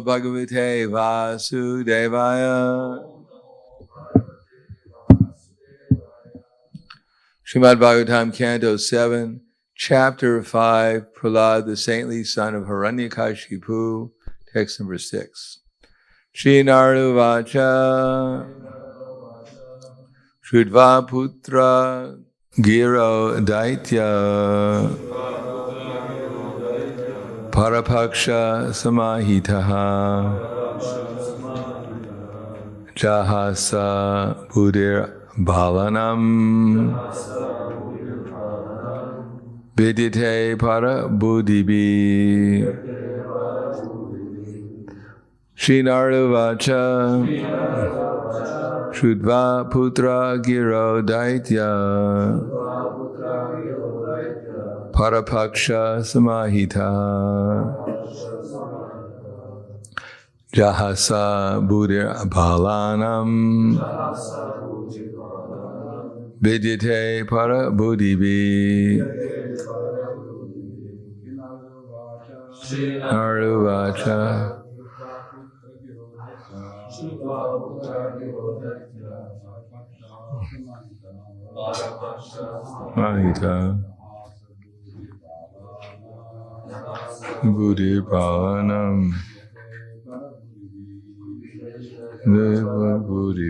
Bhagavate Vasudevaya. Srimad Bhagavatam, Canto 7, Chapter 5, Prahlad, the saintly son of Hiranyakashipu, text number 6. Shri Naruvacha Shrudva Putra Giro Daitya Parapaksha Samahitaha Jahasa Buddhir Balanam Vidyate Para Buddhibi Shri Naruvacha Shrudva Putra Giro Daitya Parapaksha Samahita Jahasa Buddhir Balanam Vidyate Para Buddhibi Naruvacha Mahita Buddhi Palanam Deva Buddhi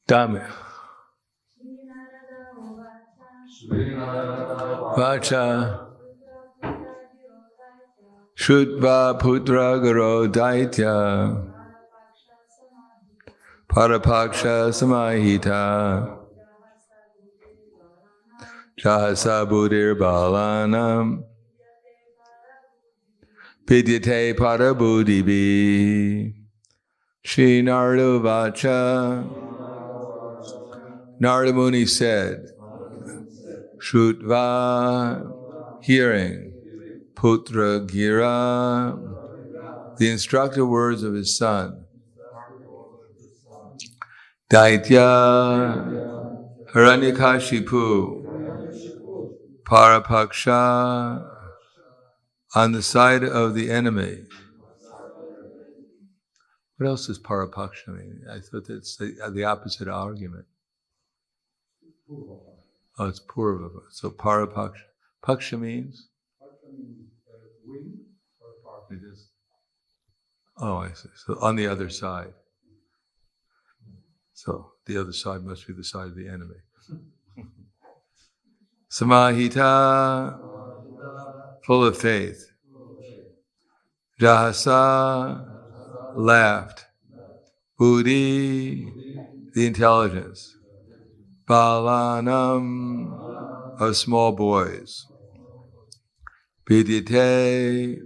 Dame. Vacha Shrutva Putra Garo Daitya Parapaksha Samahita Jahasa Buddhir Balanam Vidyate Para Buddhibi Shri Narada Vacha Narada Muni said, Shrutva, hearing, Putra Gira, the instructive words of his son, Daitya, Hiranyakashipu, Parapaksha, on the side of the enemy. What else does Parapaksha mean? I thought that's the opposite argument. Oh, it's Purva. So Parapaksha. Paksha means? Wing or part? It is. Oh, I see. So on the other side. So the other side must be the side of the enemy. Samahita, full of faith. Jahasa, laughed. Buddhi, the intelligence. Balanam, of small boys. Vidyate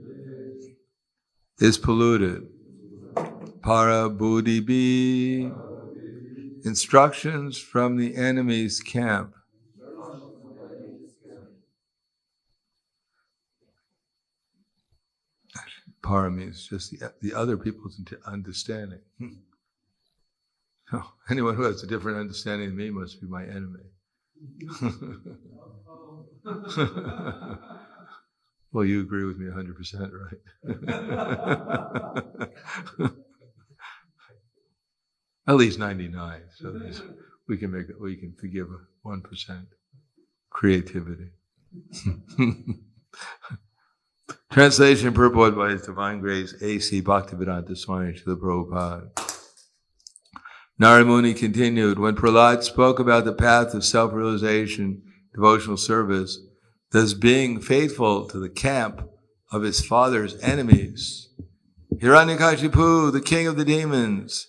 is polluted. Para buddhibi, instructions from the enemy's camp. Para means just the other people's understanding. Oh, anyone who has a different understanding than me must be my enemy. Well, you agree with me 100%, right? At least 99. So we can forgive 1%. Creativity. Translation and purport by His Divine Grace A.C. Bhaktivedanta Swami Srila Prabhupada. Narada Muni continued, when Prahlad spoke about the path of self-realization, devotional service, thus being faithful to the camp of his father's enemies, Hiranyakashipu, the king of the demons,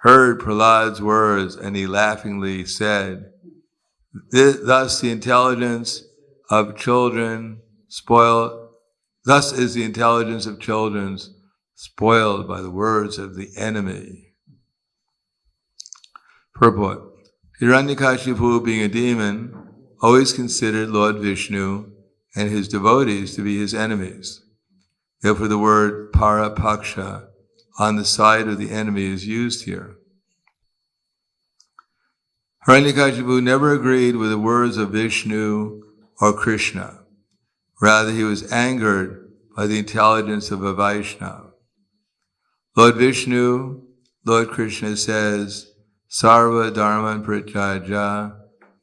heard Prahlad's words, and he laughingly said, thus the intelligence of children spoil Thus is the intelligence of children spoiled by the words of the enemy. Purport. Hiranyakashipu, being a demon, always considered Lord Vishnu and his devotees to be his enemies. Therefore the word Parapaksha, on the side of the enemy, is used here. Hiranyakashipu never agreed with the words of Vishnu or Krishna. Rather, he was angered by the intelligence of a Vaishnava. Lord Vishnu, Lord Krishna says, Sarva Dharman Prityaja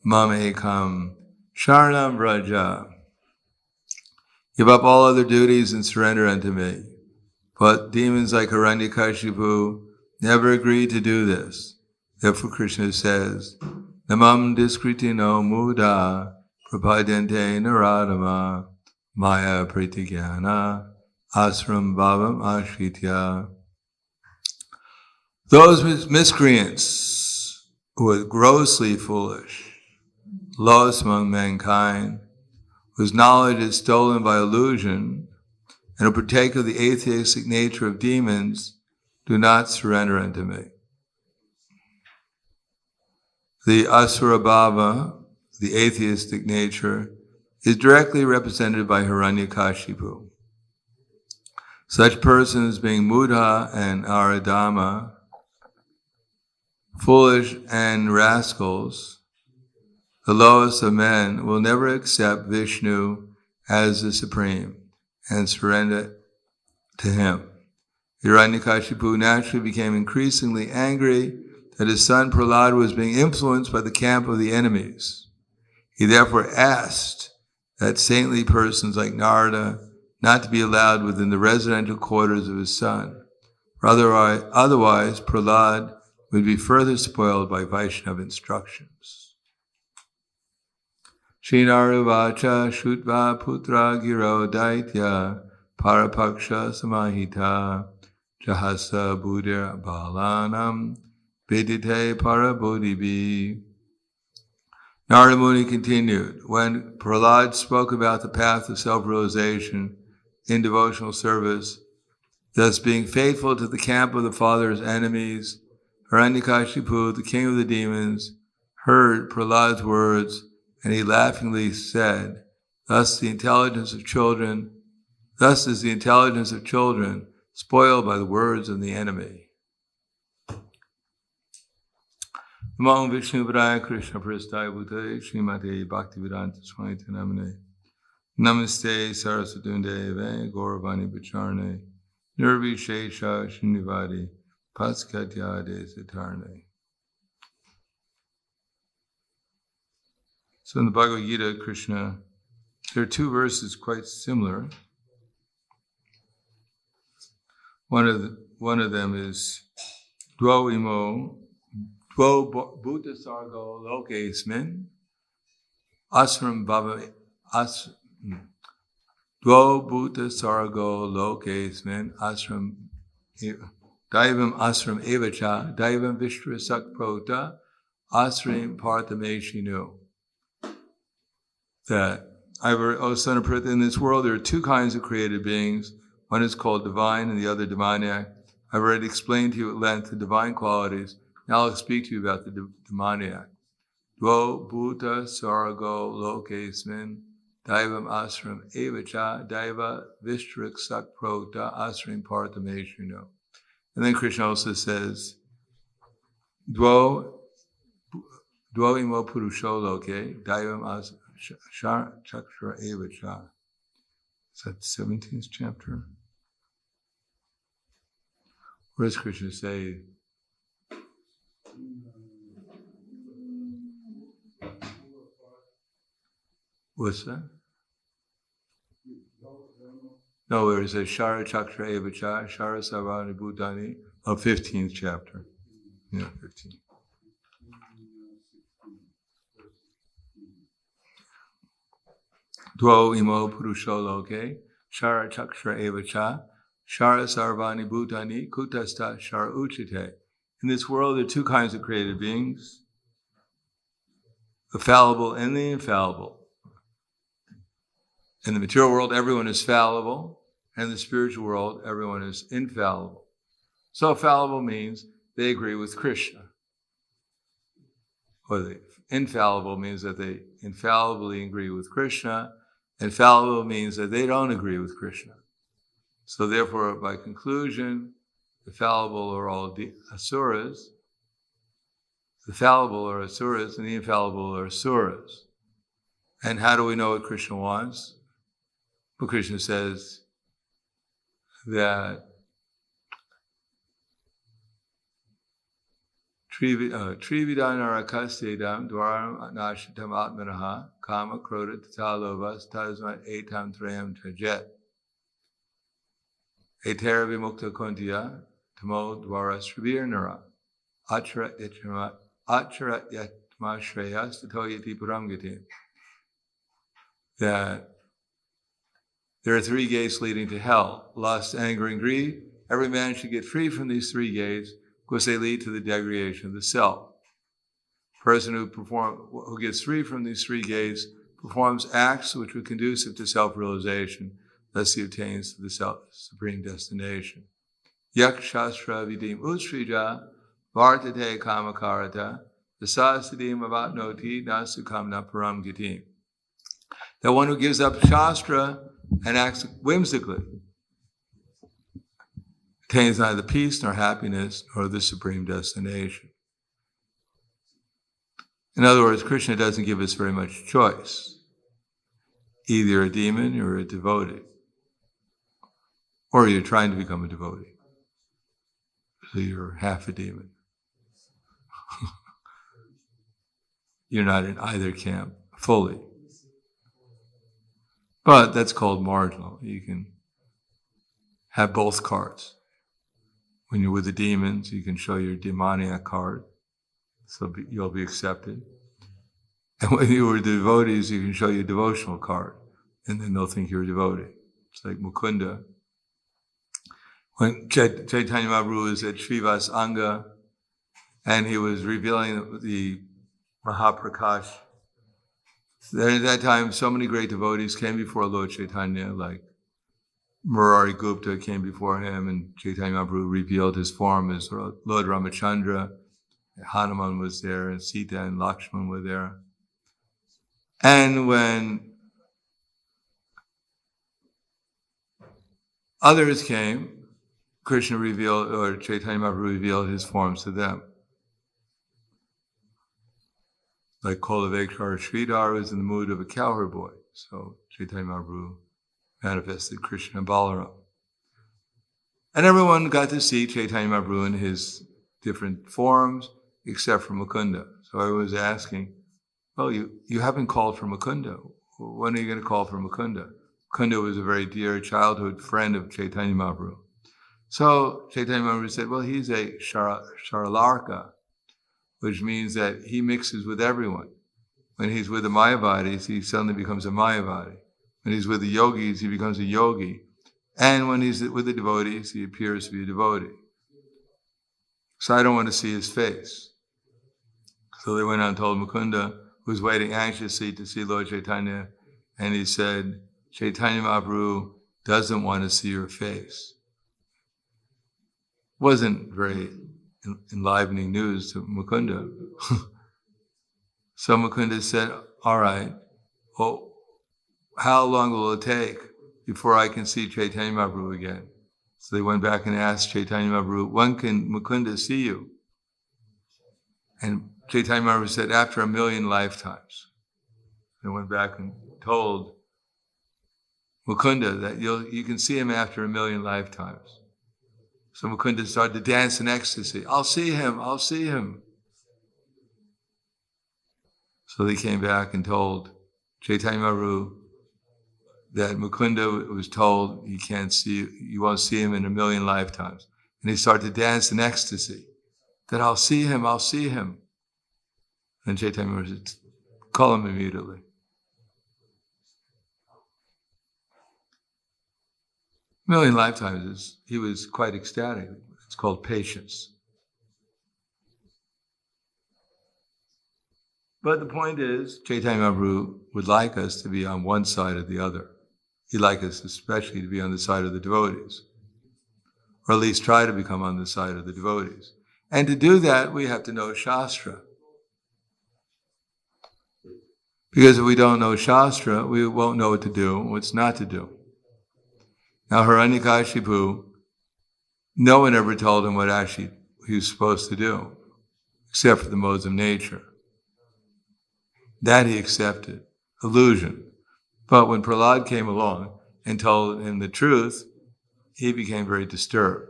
Mam Ekam Sharanam Vraja. Give up all other duties and surrender unto me. But demons like Hiranyakashipu never agreed to do this. Therefore Krishna says, Namam diskritino muda prapadente naradama maya pritigyana asram bhavam ashritya. Those miscreants who are grossly foolish, lowest among mankind, whose knowledge is stolen by illusion, and who partake of the atheistic nature of demons, do not surrender unto me. The asura bhava, the atheistic nature, is directly represented by Hiranyakashipu. Such persons being mudha and aradama, foolish and rascals, the lowest of men, will never accept Vishnu as the supreme and surrender to him. Hiranyakashipu naturally became increasingly angry that his son Prahlad was being influenced by the camp of the enemies. He therefore asked that saintly persons like Narada not to be allowed within the residential quarters of his son. Otherwise, Prahlad would be further spoiled by Vaishnava instructions. Shrinaruvacha Shutva Putra Giro Daitya Parapaksha Samahita Jahasa Buddha Balanam Vedite Parabodhibi. Narada Muni continued, when Prahlad spoke about the path of self-realization in devotional service, thus being faithful to the camp of the father's enemies, Hiranyakashipu, the king of the demons, heard Prahlad's words, and he laughingly said, Thus is the intelligence of children spoiled by the words of the enemy. Namo Vishnu Padaya Krishna Prasthaya Bhutale Srimate Bhaktivedanta Swami Namane Namaste Saraswatundeve Gauravani Pacharne Nirvishesha Srinivadi Paskatyade Satarne. So in the Bhagavad Gita, Krishna, there are two verses quite similar. One of them is Dvo imo Dvo bhuta sargo lokesmin asram bhava Dvo bhuta sargo lokesmin asram daivam asram evacha daivam vishra sakprota asram parthameshinu. That O son of Pritha, in this world there are two kinds of created beings. One is called divine and the other demoniac. I've already explained to you at length the divine qualities. Now I'll speak to you about the demoniac. Dvo bhuta sargo lokesmin daivam asram evacha daiva vishtrik sakprota asram parthameshinu. And then Krishna also says, Dvo imo purusho loke daivam asram chakra evacha. Is that the 17th chapter? Where does Krishna say? What's that? No, where it says Shara Chakra Evacha, Shara Savani Bhutani, 15th chapter. Yeah, 15. Dvo imo purusho loke, Shara Chakra Evacha, Shara Sarvani Bhutani, Kutasta Shara Uchite. In this world, there are two kinds of created beings, the fallible and the infallible. In the material world, everyone is fallible. And in the spiritual world, everyone is infallible. So fallible means they agree with Krishna. Or the infallible means that they infallibly agree with Krishna. And fallible means that they don't agree with Krishna. So therefore, by conclusion, the fallible are all asuras. The fallible are asuras and the infallible are asuras. And how do we know what Krishna wants? Well, Krishna says that Trividanarakasedam dwaram nashitam atmanaha kama krodha tatalovas tasmat etam trayam tajet etera vimukta kuntiya tamo dwaras shribirnara acharat yatma shreyas tatoyati paramgatim. That there are three gates leading to hell: lust, anger, and greed. Every man should get free from these three gates because they lead to the degradation of the self. Person who gets free from these three gates performs acts which are conducive to self-realization, thus he obtains the supreme destination. Yak shastra vidim utsrija vartate kamakarata dasasidim avatnoti nasukam na param gitim. That one who gives up Shastra and acts whimsically attains neither peace nor happiness nor the supreme destination. In other words, Krishna doesn't give us very much choice. Either a demon or a devotee. Or you're trying to become a devotee. So you're half a demon. You're not in either camp fully. But that's called marginal. You can have both cards. When you're with the demons, you can show your demoniac card, so you'll be accepted. And when you're with the devotees, you can show your devotional card, and then they'll think you're a devotee. It's like Mukunda. When Chaitanya Mahaprabhu was at Srivas Anga, and he was revealing the Mahaprakash, at that time, so many great devotees came before Lord Chaitanya, like Murari Gupta came before him, and Chaitanya Mahaprabhu revealed his form as Lord Ramachandra. Hanuman was there, and Sita and Lakshman were there. And when others came, Krishna revealed, or Chaitanya Mahaprabhu revealed his forms to them. Like Kolavekshara Sridhar was in the mood of a cowherd boy. So Chaitanya Mahaprabhu manifested Krishna and Balaram. And everyone got to see Chaitanya Mahaprabhu in his different forms, except for Mukunda. So I was asking, well, you haven't called for Mukunda. When are you going to call for Mukunda? Mukunda was a very dear childhood friend of Chaitanya Mahaprabhu. So Chaitanya Mahaprabhu said, well, he's a Sharalarka, which means that he mixes with everyone. When he's with the Mayavadis, he suddenly becomes a Mayavadi. When he's with the yogis, he becomes a yogi. And when he's with the devotees, he appears to be a devotee. So I don't want to see his face. So they went out and told Mukunda, who was waiting anxiously to see Lord Chaitanya, and he said, Chaitanya Mahaprabhu doesn't want to see your face. Wasn't very enlivening news to Mukunda. So Mukunda said, all right, well, how long will it take before I can see Chaitanya Mahaprabhu again? So they went back and asked Chaitanya Mahaprabhu, when can Mukunda see you? And Chaitanya Mahaprabhu said, after 1,000,000 lifetimes. They went back and told Mukunda that you can see him after 1,000,000 lifetimes. So Mukunda started to dance in ecstasy. I'll see him, I'll see him. So they came back and told Chaitanya Mahaprabhu that Mukunda was told you won't see him in 1,000,000 lifetimes. And he started to dance in ecstasy. That I'll see him, I'll see him. And Chaitanya Mahaprabhu said, call him immediately. A 1,000,000 lifetimes, he was quite ecstatic. It's called patience. But the point is, Chaitanya Mahaprabhu would like us to be on one side or the other. He'd like us especially to be on the side of the devotees, or at least try to become on the side of the devotees. And to do that, we have to know Shastra. Because if we don't know Shastra, we won't know what to do and what's not to do. Now, Hiranyakashipu, no one ever told him what actually he was supposed to do, except for the modes of nature. That he accepted, illusion. But when Prahlad came along and told him the truth, he became very disturbed.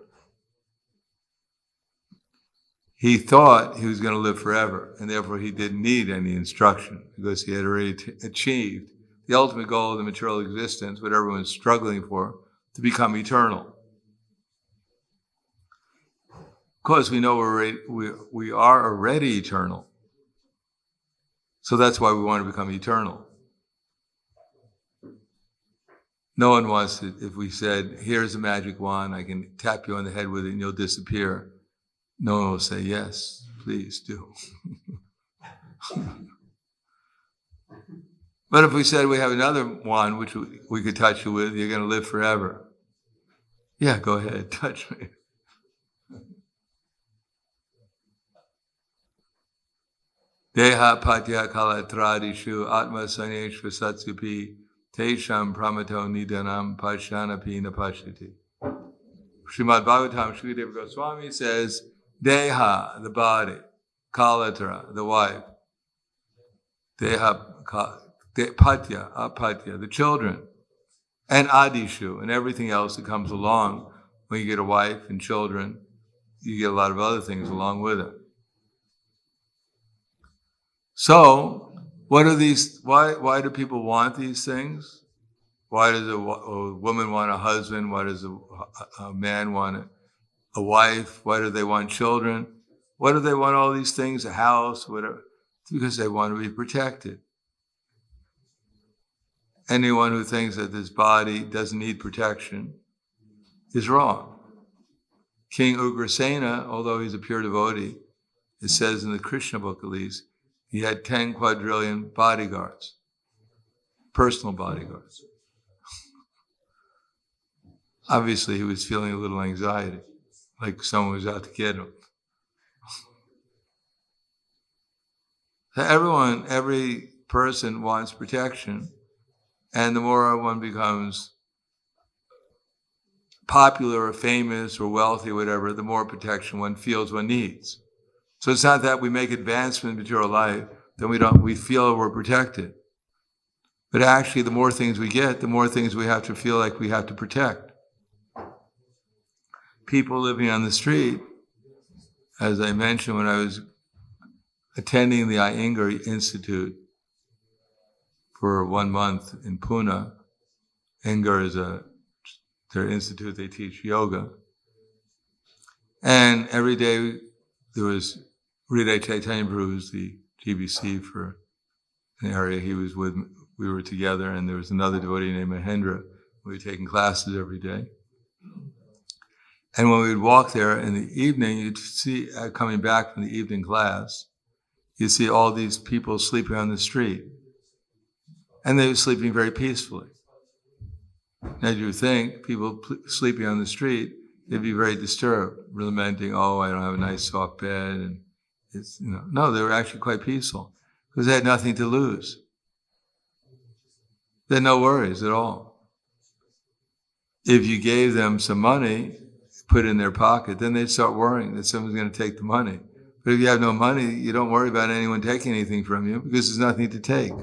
He thought he was going to live forever, and therefore he didn't need any instruction, because he had already achieved the ultimate goal of the material existence, what everyone's struggling for, to become eternal. Of course, we know we are already eternal. So that's why we want to become eternal. No one wants it. If we said, here's a magic wand, I can tap you on the head with it and you'll disappear, no one will say, yes, please do. But if we said we have another wand which we could touch you with, you're going to live forever. Yeah, go ahead, touch me. Deha patya kalatradishu atma saneshva satsupi tesham pramato nidanam pashyanapi napashyati. Srimad Bhagavatam Sridhar Swami says, Deha, the body, Kalatra, the wife, Deha, Patya, Apatya, the children, and Adishu, and everything else that comes along. When you get a wife and children, you get a lot of other things along with it. So, what are these? Why do people want these things? Why does a woman want a husband? Why does a man want a wife? Why do they want children? Why do they want all these things, a house, whatever? It's because they want to be protected. Anyone who thinks that this body doesn't need protection is wrong. King Ugrasena, although he's a pure devotee, it says in the Krishna book at least, he had 10 quadrillion bodyguards, personal bodyguards. Obviously, he was feeling a little anxiety, like someone was out to get him. So every person wants protection, and the more one becomes popular or famous or wealthy or whatever, the more protection one feels one needs. So it's not that we make advancement in material life, then we feel we're protected. But actually, the more things we get, the more things we have to feel like we have to protect. People living on the street, as I mentioned when I was attending the Iyengar Institute for 1 month in Pune. Iyengar is their institute, they teach yoga. And every day there was Hriday Chaitanya Prabhu, who's the GBC for an area he was with. We were together, and there was another devotee named Mahendra. We were taking classes every day. And when we would walk there in the evening, you'd see, coming back from the evening class, you'd see all these people sleeping on the street. And they were sleeping very peacefully. As you think, people sleeping on the street, they'd be very disturbed, lamenting, oh, I don't have a nice soft bed. And it's, no, they were actually quite peaceful because they had nothing to lose. They had no worries at all. If you gave them some money, put it in their pocket, then they'd start worrying that someone's going to take the money. But if you have no money, you don't worry about anyone taking anything from you because there's nothing to take.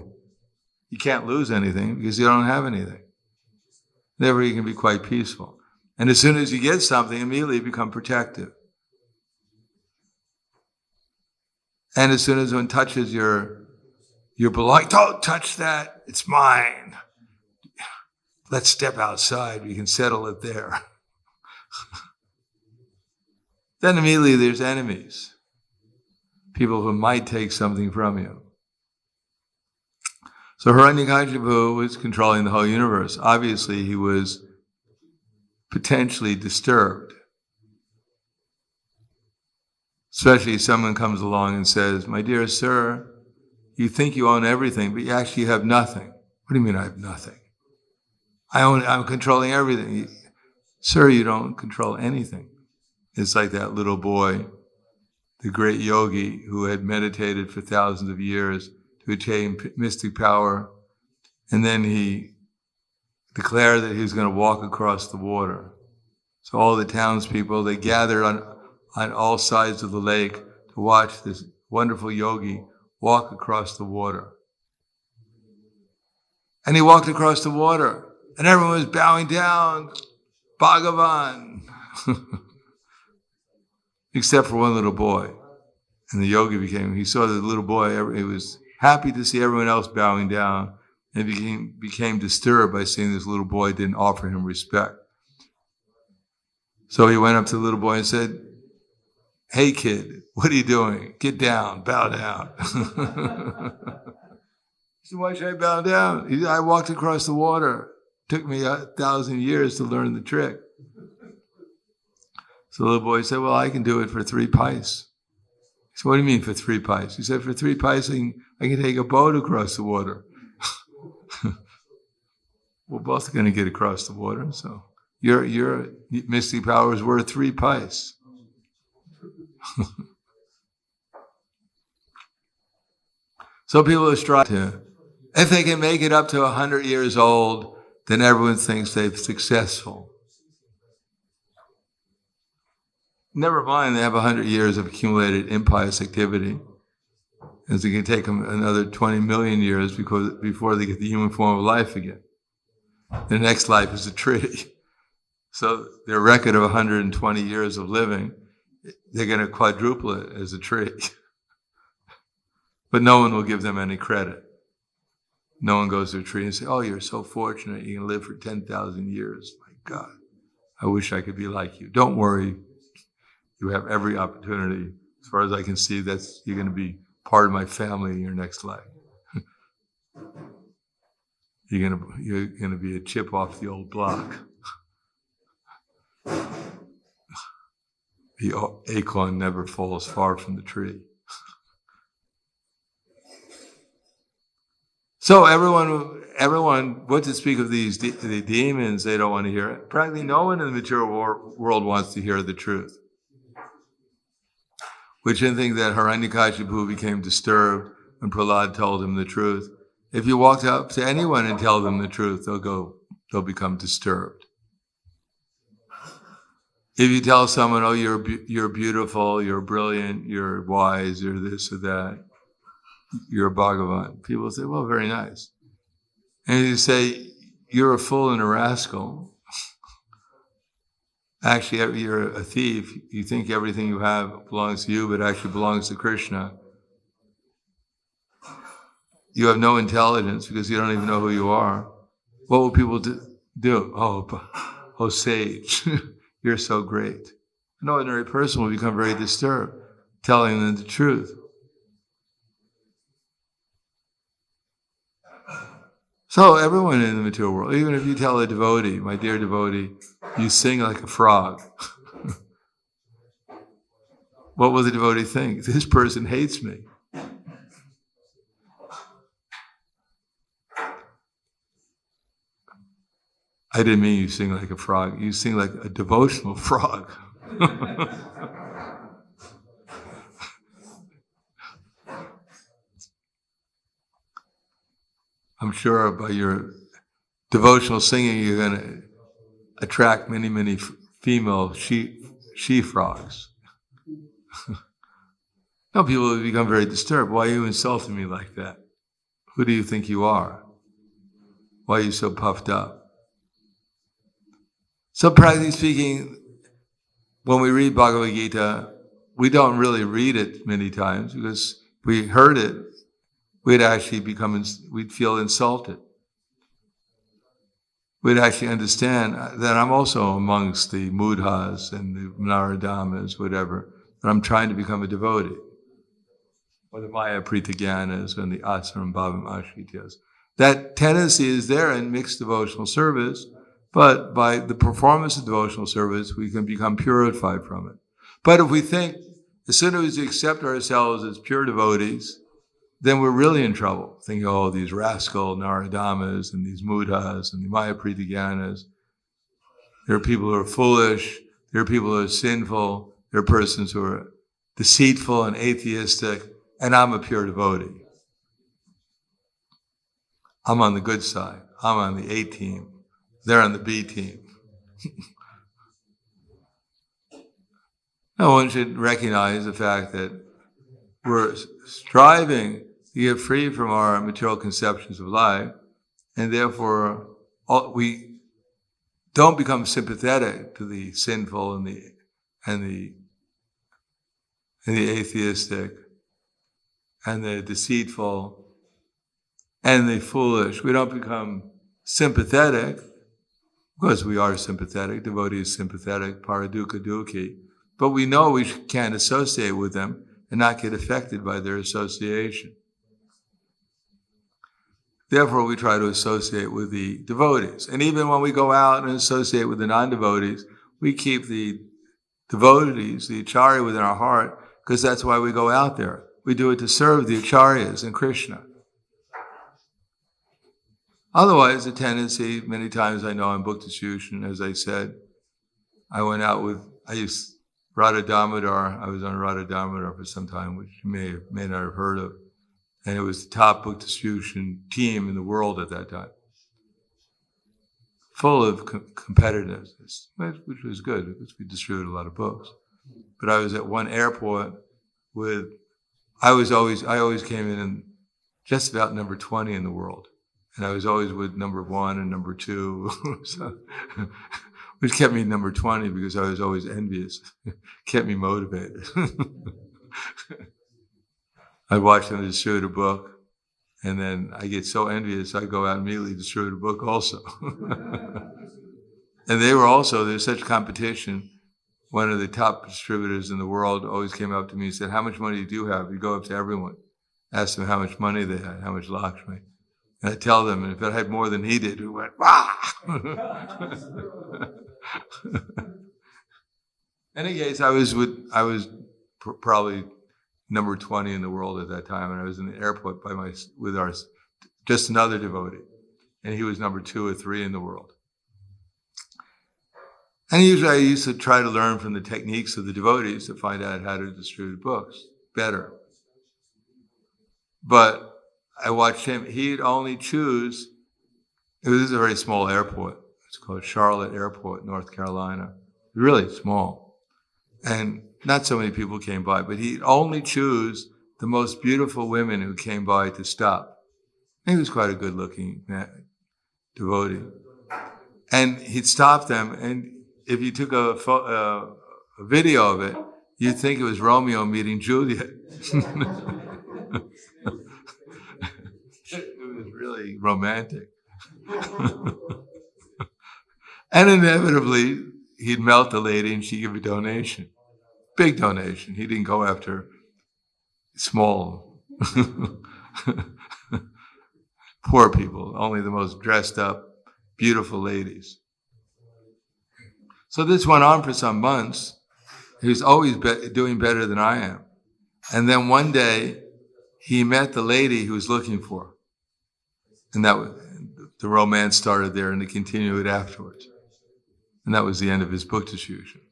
You can't lose anything because you don't have anything. Therefore, you can be quite peaceful. And as soon as you get something, immediately you become protective. And as soon as one touches your belonging, don't touch that, it's mine. Let's step outside, we can settle it there. Then immediately there's enemies. People who might take something from you. So Hiranyakashipu was controlling the whole universe. Obviously, he was potentially disturbed. Especially if someone comes along and says, my dear sir, you think you own everything, but you actually have nothing. What do you mean I have nothing? I'm controlling everything. Sir, you don't control anything. It's like that little boy, the great yogi who had meditated for thousands of years to attain mystic power, and then he declared that he was going to walk across the water. So all the townspeople, they gathered on all sides of the lake to watch this wonderful yogi walk across the water. And he walked across the water, and everyone was bowing down, Bhagavan, except for one little boy. And the yogi he saw the little boy, he was happy to see everyone else bowing down, and became disturbed by seeing this little boy didn't offer him respect. So he went up to the little boy and said, "Hey kid, what are you doing? Get down, bow down." He said, "Why should I bow down?" He said, "I walked across the water. It took me 1,000 years to learn the trick." So the little boy said, "Well, I can do it for 3 pice." He said, "What do you mean for 3 pice?" He said, "For 3 pice, I can take a boat across the water." We're both going to get across the water, so your mystic power is worth 3 pice. So people are striving to, if they can make it up to 100 years old, then everyone thinks they're successful. Never mind, they have 100 years of accumulated impious activity, as it can take them another 20 million years before they get the human form of life again. Their next life is a tree. So their record of 120 years of living, they're going to quadruple it as a tree. But no one will give them any credit. No one goes to a tree and says, "Oh, you're so fortunate, you can live for 10,000 years. My God, I wish I could be like you." Don't worry. You have every opportunity. As far as I can see, you're going to be part of my family in your next life. You're going to be a chip off the old block. The acorn never falls far from the tree. So everyone, what to speak of the demons, they don't want to hear it. Practically no one in the material world wants to hear the truth. Which I think that Hiranyakashipu became disturbed when Prahlad told him the truth. If you walk up to anyone and tell them the truth, they'll become disturbed. If you tell someone, "Oh, you're beautiful, you're brilliant, you're wise, you're this or that, you're a Bhagavan," people say, "Well, very nice." And if you say, "You're a fool and a rascal," actually you're a thief, you think everything you have belongs to you, but actually belongs to Krishna. You have no intelligence because you don't even know who you are. What will people do? Oh, sage, you're so great. An ordinary person will become very disturbed, telling them the truth. So everyone in the material world, even if you tell a devotee, "My dear devotee, you sing like a frog," what will the devotee think? This person hates me. I didn't mean you sing like a frog. You sing like a devotional frog. I'm sure by your devotional singing, you're going to attract many, many female she frogs. No, people will become very disturbed. "Why are you insulting me like that? Who do you think you are? Why are you so puffed up?" So practically speaking, when we read Bhagavad Gita, we don't really read it many times because if we heard it, we'd feel insulted. We'd actually understand that I'm also amongst the Mudhas and the Naradamas, whatever, but I'm trying to become a devotee. Or the Maya Pritagyanas and the Asaram Bhavam Ashrityas. That tendency is there in mixed devotional service, but by the performance of devotional service, we can become purified from it. But if we think, as soon as we accept ourselves as pure devotees, then we're really in trouble. Thinking, oh, these rascal Naradamas and these Muddhas and the Maya Prithiganas. There are people who are foolish. There are people who are sinful. There are persons who are deceitful and atheistic. And I'm a pure devotee. I'm on the good side. I'm on the A team. They're on the B team. No one should recognize the fact that we're striving to get free from our material conceptions of life, and therefore we don't become sympathetic to the sinful and the atheistic and the deceitful and the foolish. We don't become sympathetic, because we are sympathetic. Devotee is sympathetic, paradukkha dukhi. But we know we can't associate with them and not get affected by their association. Therefore, we try to associate with the devotees. And even when we go out and associate with the non-devotees, we keep the devotees, the acharya, within our heart, because that's why we go out there. We do it to serve the acharyas and Krishna. Otherwise, the tendency, many times I know in book distribution, as I said, I went out with, Radha Damodar. I was on Radha Damodar for some time, which you may not have heard of. And it was the top book distribution team in the world at that time. Full of competitiveness, which was good, because we distributed a lot of books. But I was at one airport with, I always came in just about number 20 in the world. And I was always with number 1 and number 2, so, which kept me number 20 because I was always envious. Kept me motivated. I'd watch them distribute a book, and then I get so envious, I go out and immediately distribute a book also. And there's such competition. One of the top distributors in the world always came up to me and said, how much money do you have? You go up to everyone, ask them how much money they had, how much Lakshmi. And I tell them, and if I had more than he did, we went, "Wah!" In any case, I was probably number 20 in the world at that time, and I was in the airport with just another devotee, and he was number 2 or 3 in the world. And usually I used to try to learn from the techniques of the devotees to find out how to distribute books better. But I watched him, he'd only choose, this is a very small airport. It's called Charlotte Airport, North Carolina. Really small. And not so many people came by, but he'd only choose the most beautiful women who came by to stop. And he was quite a good-looking devotee. And he'd stop them, and if you took a video of it, you'd think it was Romeo meeting Juliet. It was really romantic. And inevitably, he'd melt the lady and she'd give a donation. Big donation. He didn't go after small, poor people, only the most dressed up, beautiful ladies. So this went on for some months. He was always doing better than I am. And then one day, he met the lady he was looking for. And the romance started there, and they continued it afterwards. And that was the end of his book distribution.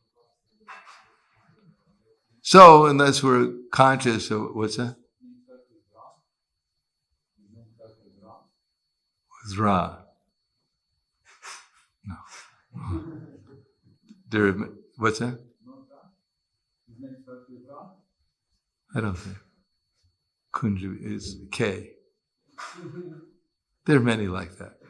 So, unless we're conscious of, what's that? Ra. No. What's that? I don't think. Kunja is K. There are many like that.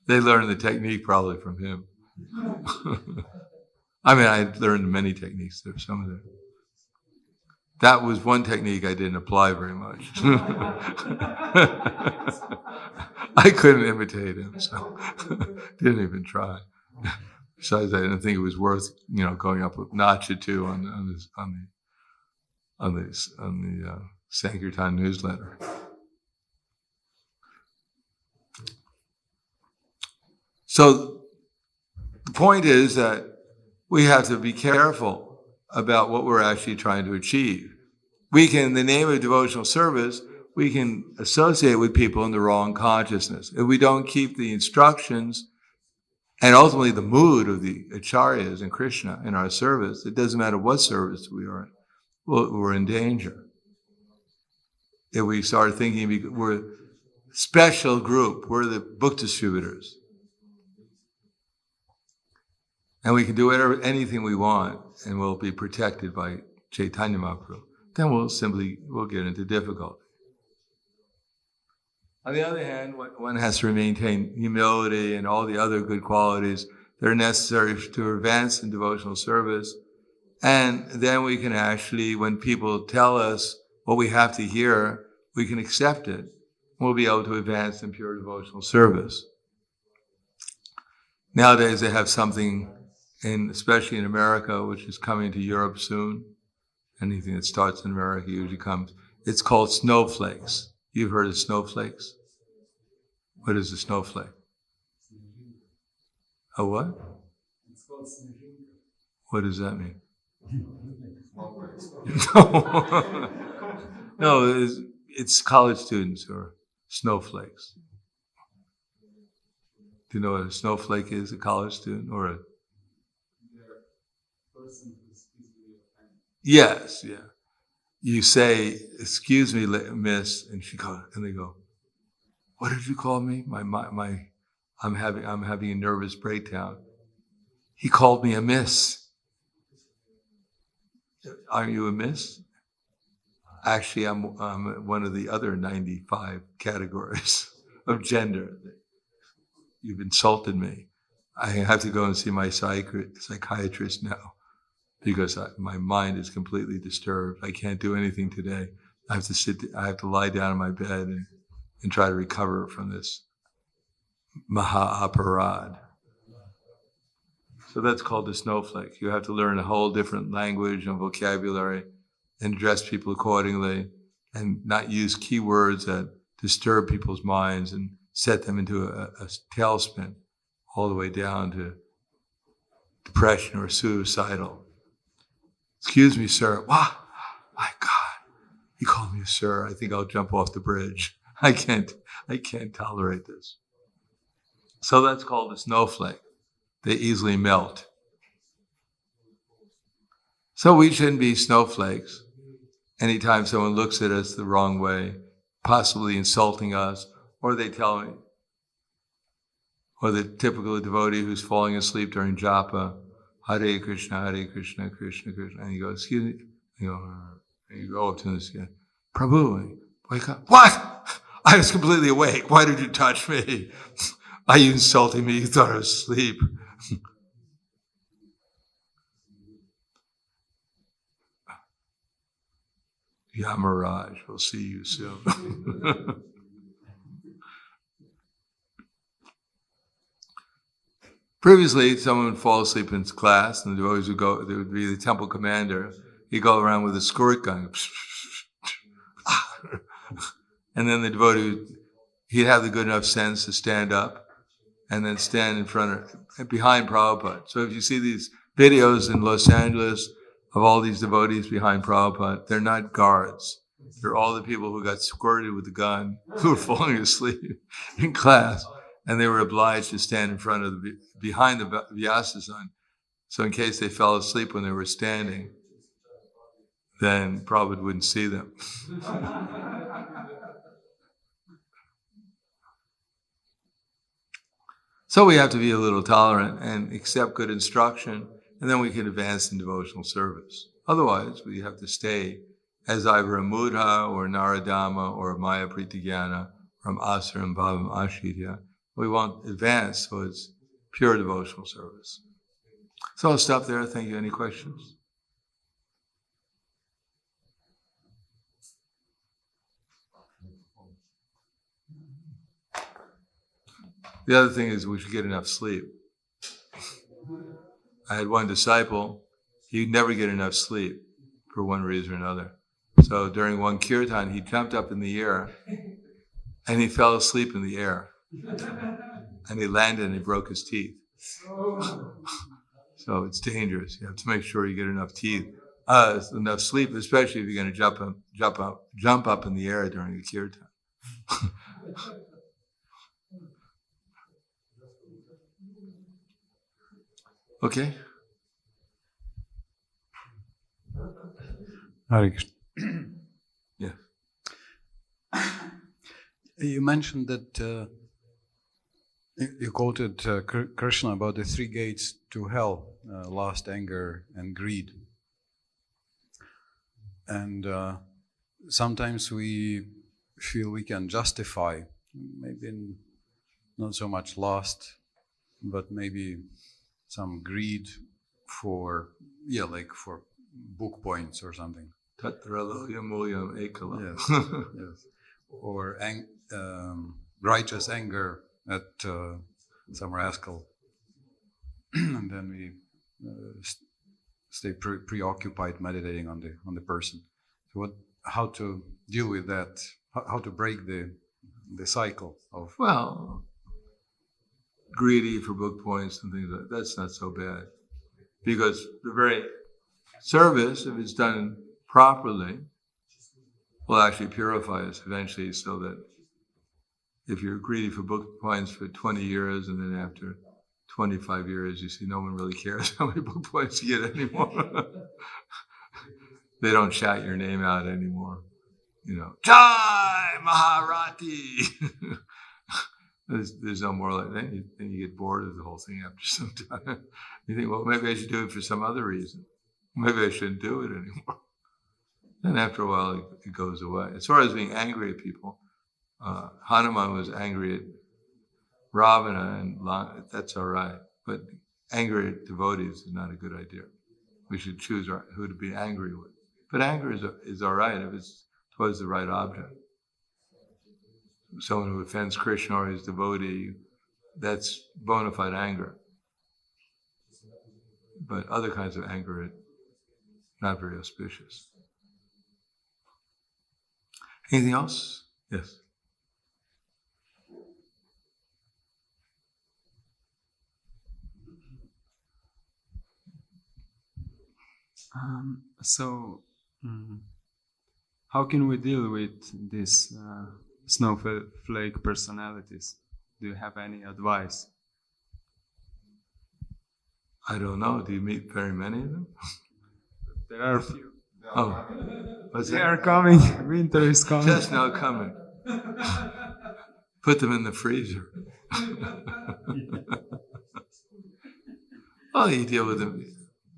They learned the technique probably from him. I mean, I learned many techniques. There, some of them. That was one technique I didn't apply very much. I couldn't imitate him, so didn't even try. Besides, I didn't think it was worth, going up a notch or two on the Sankirtan newsletter. So The point is that we have to be careful about what we're actually trying to achieve. We can, in the name of devotional service, we can associate with people in the wrong consciousness. If we don't keep the instructions and ultimately the mood of the acharyas and Krishna in our service, it doesn't matter what service we are in, we're in danger. If we start thinking we're a special group, we're the book distributors, and we can do anything we want, and we'll be protected by Chaitanya Mahaprabhu, then we'll get into difficulty. On the other hand, one has to maintain humility and all the other good qualities that are necessary to advance in devotional service. And then we can actually, when people tell us what we have to hear, we can accept it. We'll be able to advance in pure devotional service. Nowadays they have something, especially in America, which is coming to Europe soon. Anything that starts in America usually comes. It's called snowflakes. You've heard of snowflakes? What is a snowflake? A what? It's called snowflake. What does that mean? No, no, it's college students who are snowflakes. Do you know what a snowflake is? A college student or a? Person who's easily offended. Yes, yeah. You say, "Excuse me, miss," and they go, "What did you call me? I'm having a nervous breakdown. He called me a miss. Aren't you a miss?" Actually, I'm one of the other 95 categories of gender. You've insulted me. I have to go and see my psychiatrist now because my mind is completely disturbed. I can't do anything today. I have to lie down in my bed and try to recover from this maha-aparad. So that's called the snowflake. You have to learn a whole different language and vocabulary and address people accordingly and not use keywords that disturb people's minds and set them into a tailspin all the way down to depression or suicidal. "Excuse me, sir." Wow, my God, he called me a sir. I think I'll jump off the bridge. I can't tolerate this. So that's called a snowflake. They easily melt. So we shouldn't be snowflakes. Anytime someone looks at us the wrong way, possibly insulting us, or they tell me, or the typical devotee who's falling asleep during japa, Hare Krishna, Krishna Krishna, and you go, "Excuse me," and you go up to him and say, "Prabhu, wake up." "What? I was completely awake. Why did you touch me? Are you insulting me? You thought I was asleep." Yamaraj, we'll see you soon. Previously, someone would fall asleep in class, and the devotees there would be the temple commander. He'd go around with a squirt gun. And then the devotee he'd have the good enough sense to stand up and then stand behind Prabhupada. So if you see these videos in Los Angeles of all these devotees behind Prabhupada, they're not guards. They're all the people who got squirted with the gun, who were falling asleep in class, and they were obliged to stand behind the Vyasasana. So in case they fell asleep when they were standing, then Prabhupada wouldn't see them. So we have to be a little tolerant and accept good instruction, and then we can advance in devotional service. Otherwise, we have to stay as either a Mudha or a Naradama or a Maya Pritigyana from Asaram Bhavam Ashitya. We won't advance towards pure devotional service. So I'll stop there. Thank you. Any questions? The other thing is we should get enough sleep. I had one disciple, he'd never get enough sleep for one reason or another. So during one kirtan, he jumped up in the air and he fell asleep in the air. And he landed and he broke his teeth. So it's dangerous. You have to make sure you get enough teeth, enough sleep, especially if you're going to jump up in the air during a kirtan. Okay. Hare Krishna. Yeah. You mentioned that you quoted Krishna about the three gates to hell: lust, anger, and greed. And sometimes we feel we can justify, maybe not so much lust, but maybe some greed for book points or something. Yes, yes. Or righteous anger at some rascal, and then we stay preoccupied meditating on the person. So how to deal with that? How to break the cycle of? Well, greedy for book points and things like that, that's not so bad. Because the very service, if it's done properly, will actually purify us eventually, so that if you're greedy for book points for 20 years and then after 25 years you see no one really cares how many book points you get anymore. They don't shout your name out anymore. Jai Maharati! There's no more like that. Then you get bored of the whole thing after some time. You think, well, maybe I should do it for some other reason. Maybe I shouldn't do it anymore. Then after a while, it goes away. As far as being angry at people, Hanuman was angry at Ravana, and that's all right. But anger at devotees is not a good idea. We should choose who to be angry with. But anger is all right if it's towards the right object. Someone who offends Krishna or his devotee, that's bona fide anger. But other kinds of anger are not very auspicious. Anything else? Yes. How can we deal with these snowflake personalities? Do you have any advice? I don't know. Do you meet very many of them? There are a few. Oh, what's They that? are coming. Winter is coming. Just now coming. Put them in the freezer. Well, you deal with them.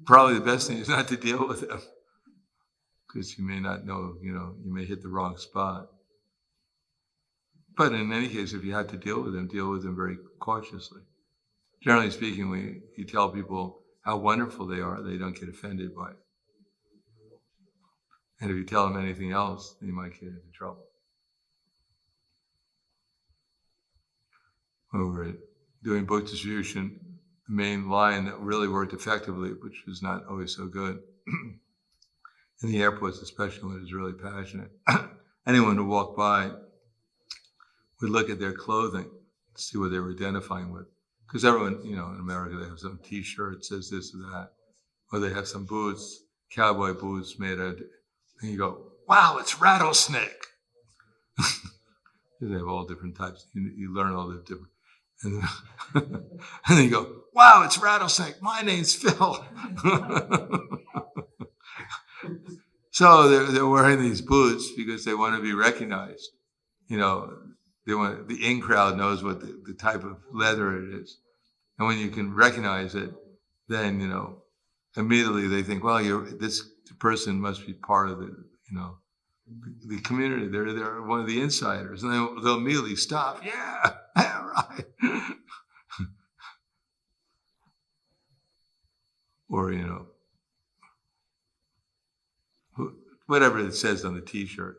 Probably the best thing is not to deal with them, because you may not know, you may hit the wrong spot. But in any case, if you have to deal with them very cautiously. Generally speaking, when you tell people how wonderful they are, they don't get offended by it. And if you tell them anything else, you might get into trouble. When we were doing book distribution, the main line that really worked effectively, which was not always so good, in the airports, especially when it was really passionate, anyone who walked by would look at their clothing, see what they were identifying with. Because everyone, in America, they have some T-shirt that says this or that, or they have some boots, cowboy boots made out. And you go, wow, it's rattlesnake. They have all different types. You learn all the different. And then you go, wow, it's rattlesnake. My name's Phil. So they're wearing these boots because they want to be recognized. They want the in crowd knows what the type of leather it is, and when you can recognize it, then immediately they think, well, this person must be part of the community. They're one of the insiders, and they'll immediately stop. Yeah, right. Or whatever it says on the T-shirt.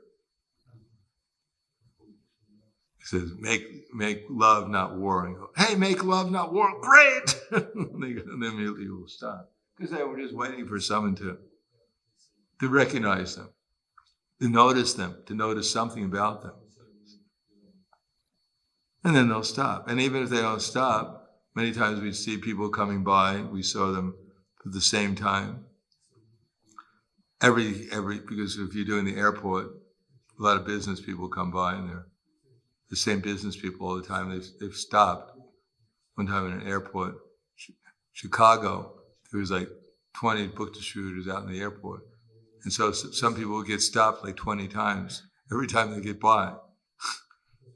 It says, make love, not war. And go, hey, make love, not war. Great! And they immediately will stop. Because they were just waiting for someone to recognize them, to notice them, to notice something about them. And then they'll stop. And even if they don't stop, Many times we see people coming by, we saw them at the same time. Because if you're doing the airport, a lot of business people come by and they're the same business people all the time. They've stopped. One time in an airport, Chicago, there was like 20 book distributors out in the airport. And so some people would get stopped like 20 times every time they get by.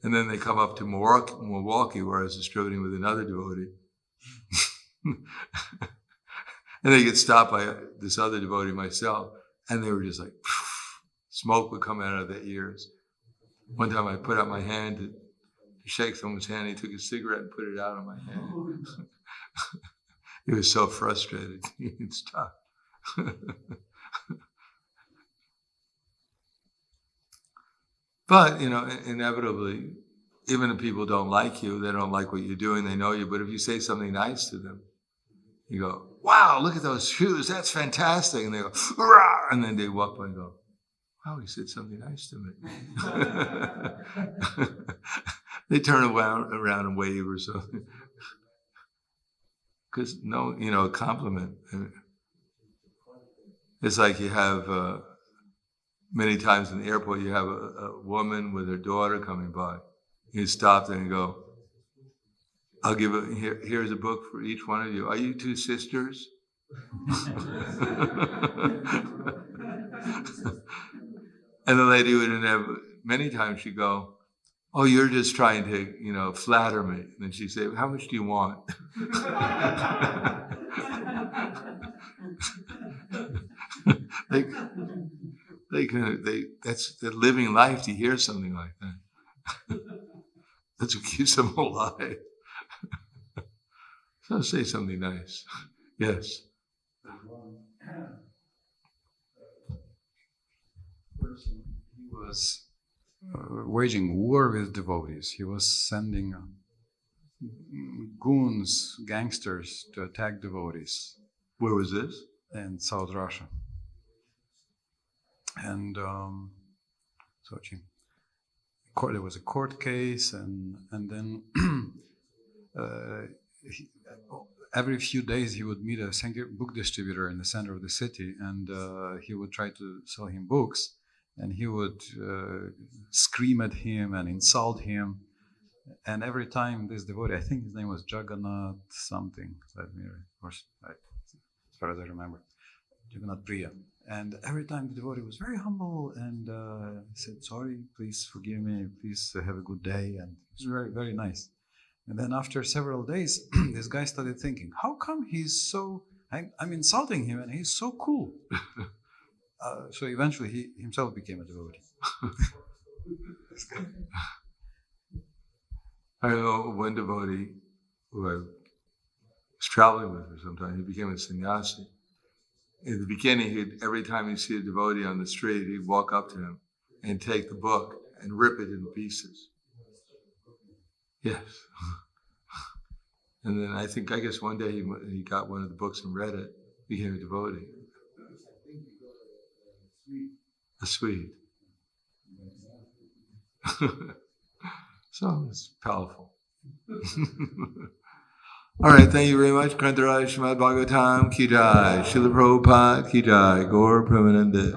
And then they come up to Milwaukee, where I was distributing with another devotee. And they get stopped by this other devotee, myself. And they were just like, smoke would come out of their ears. One time I put out my hand to shake someone's hand. He took a cigarette and put it out of my hand. He was so frustrated. He didn't stop. But, inevitably, even if people don't like you, they don't like what you're doing, they know you. But if you say something nice to them, you go, wow, look at those shoes. That's fantastic. And they go, rah! And then they walk by and go, wow, he said something nice to me. They turn around and wave or something. Because a compliment. It's like you have, many times in the airport, you have a woman with her daughter coming by. You stop there and go, I'll give here's a book for each one of you. Are you two sisters? And the lady would have, many times she'd go, oh, you're just trying to, flatter me. And then she'd say, how much do you want? They're living life to hear something like that. That's what keeps them alive. So say something nice. Yes. He was waging war with devotees. He was sending goons, gangsters to attack devotees. Where was this? In South Russia. And Sochi. There was a court case, and then every few days he would meet a book distributor in the center of the city, and he would try to sell him books, and he would scream at him and insult him. And every time this devotee, I think his name was Jagannath something, as far as I remember, Jagannath Priya. And every time the devotee was very humble and said, sorry, please forgive me, please have a good day. And it was very, very nice. And then after several days, this guy started thinking, how come he's so, I'm insulting him and he's so cool. So eventually he himself became a devotee. I know one devotee who I was traveling with for some time, he became a sannyasi. In the beginning, every time he'd see a devotee on the street, he'd walk up to him and take the book and rip it in pieces. Yes. And then I guess one day he got one of the books and read it, became a devotee. A Swede. So it's powerful. All right, thank you very much. Grantaraj Srimad Bhagavatam Ki Jai, Srila Prabhupada Ki Jai, Gaur Premanande.